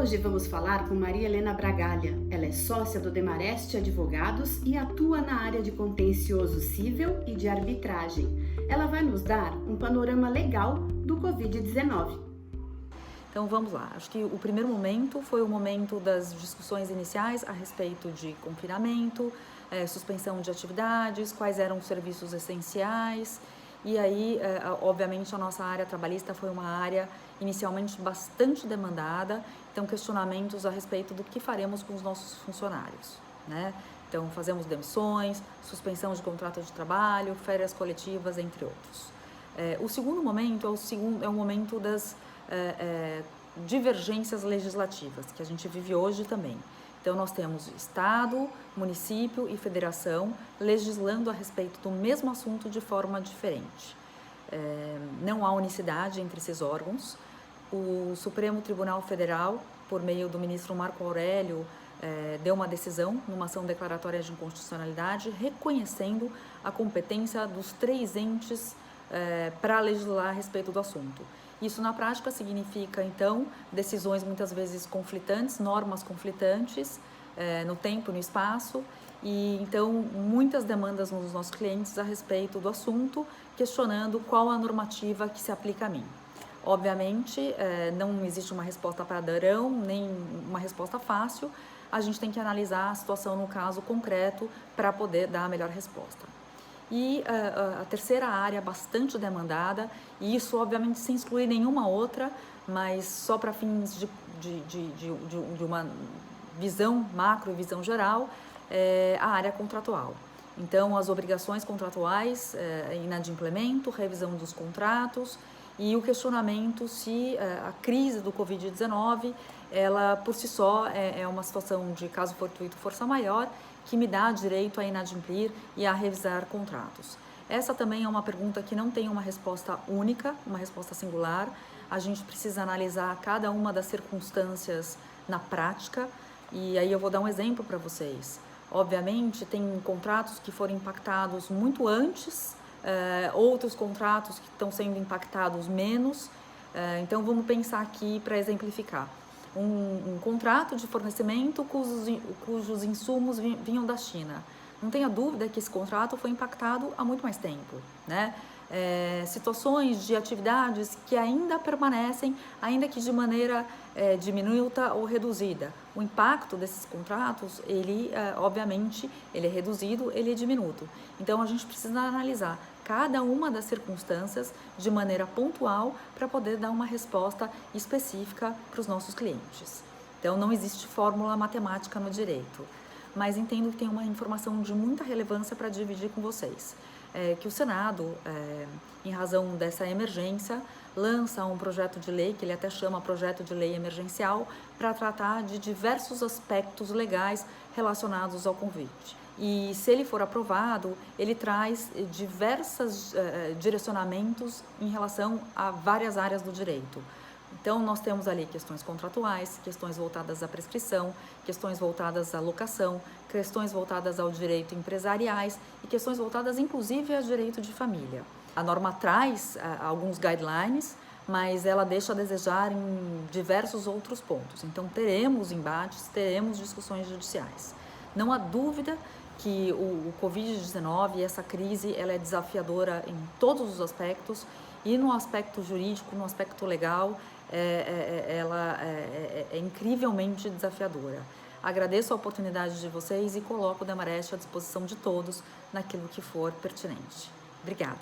Hoje vamos falar com Maria Helena Bragalha. Ela é sócia do Demarest Advogados e atua na área de contencioso cível e de arbitragem. Ela vai nos dar um panorama legal do Covid-19. Então vamos lá, acho que o primeiro momento foi o momento das discussões iniciais a respeito de confinamento, suspensão de atividades, quais eram os serviços essenciais. E aí, obviamente, a nossa área trabalhista foi uma área inicialmente bastante demandada, então questionamentos a respeito do que faremos com os nossos funcionários, né? Então, fazemos demissões, suspensão de contrato de trabalho, férias coletivas, entre outros. O segundo momento é o momento das divergências legislativas, que a gente vive hoje também. Então, nós temos Estado, município e federação legislando a respeito do mesmo assunto de forma diferente. Não há unicidade entre esses órgãos. O Supremo Tribunal Federal, por meio do ministro Marco Aurélio, deu uma decisão numa ação declaratória de inconstitucionalidade reconhecendo a competência dos três entes para legislar a respeito do assunto. Isso na prática significa, então, decisões muitas vezes conflitantes, normas conflitantes no tempo e no espaço, e então muitas demandas dos nossos clientes a respeito do assunto, questionando qual a normativa que se aplica a mim. Obviamente, não existe uma resposta padrão, nem uma resposta fácil, a gente tem que analisar a situação no caso concreto para poder dar a melhor resposta. E a terceira área bastante demandada, e isso obviamente sem excluir nenhuma outra, mas só para fins de uma visão macro e visão geral, é a área contratual. Então, as obrigações contratuais, inadimplemento, revisão dos contratos e o questionamento se a crise do Covid-19, ela por si só é uma situação de caso fortuito força maior, que me dá direito a inadimplir e a revisar contratos. Essa também é uma pergunta que não tem uma resposta única, uma resposta singular. A gente precisa analisar cada uma das circunstâncias na prática, e aí eu vou dar um exemplo para vocês. Obviamente, tem contratos que foram impactados muito antes, outros contratos que estão sendo impactados menos, então vamos pensar aqui para exemplificar. Um contrato de fornecimento cujos insumos vinham da China. Não tenha dúvida que esse contrato foi impactado há muito mais tempo, né? Situações de atividades que ainda permanecem, ainda que de maneira diminuta ou reduzida. O impacto desses contratos, ele obviamente, ele é reduzido, ele é diminuto. Então, a gente precisa analisar cada uma das circunstâncias de maneira pontual para poder dar uma resposta específica para os nossos clientes. Então, não existe fórmula matemática no direito, mas entendo que tem uma informação de muita relevância para dividir com vocês. Que o Senado, em razão dessa emergência, lança um projeto de lei, que ele até chama projeto de lei emergencial, para tratar de diversos aspectos legais relacionados ao Covid. E se ele for aprovado, ele traz diversos direcionamentos em relação a várias áreas do direito. Então, nós temos ali questões contratuais, questões voltadas à prescrição, questões voltadas à locação, questões voltadas ao direito empresariais e questões voltadas, inclusive, ao direito de família. A norma traz alguns guidelines, mas ela deixa a desejar em diversos outros pontos. Então, teremos embates, teremos discussões judiciais. Não há dúvida que o Covid-19 e essa crise ela é desafiadora em todos os aspectos, e no aspecto jurídico, no aspecto legal, ela é incrivelmente desafiadora. Agradeço a oportunidade de vocês e coloco o Demarest à disposição de todos naquilo que for pertinente. Obrigada.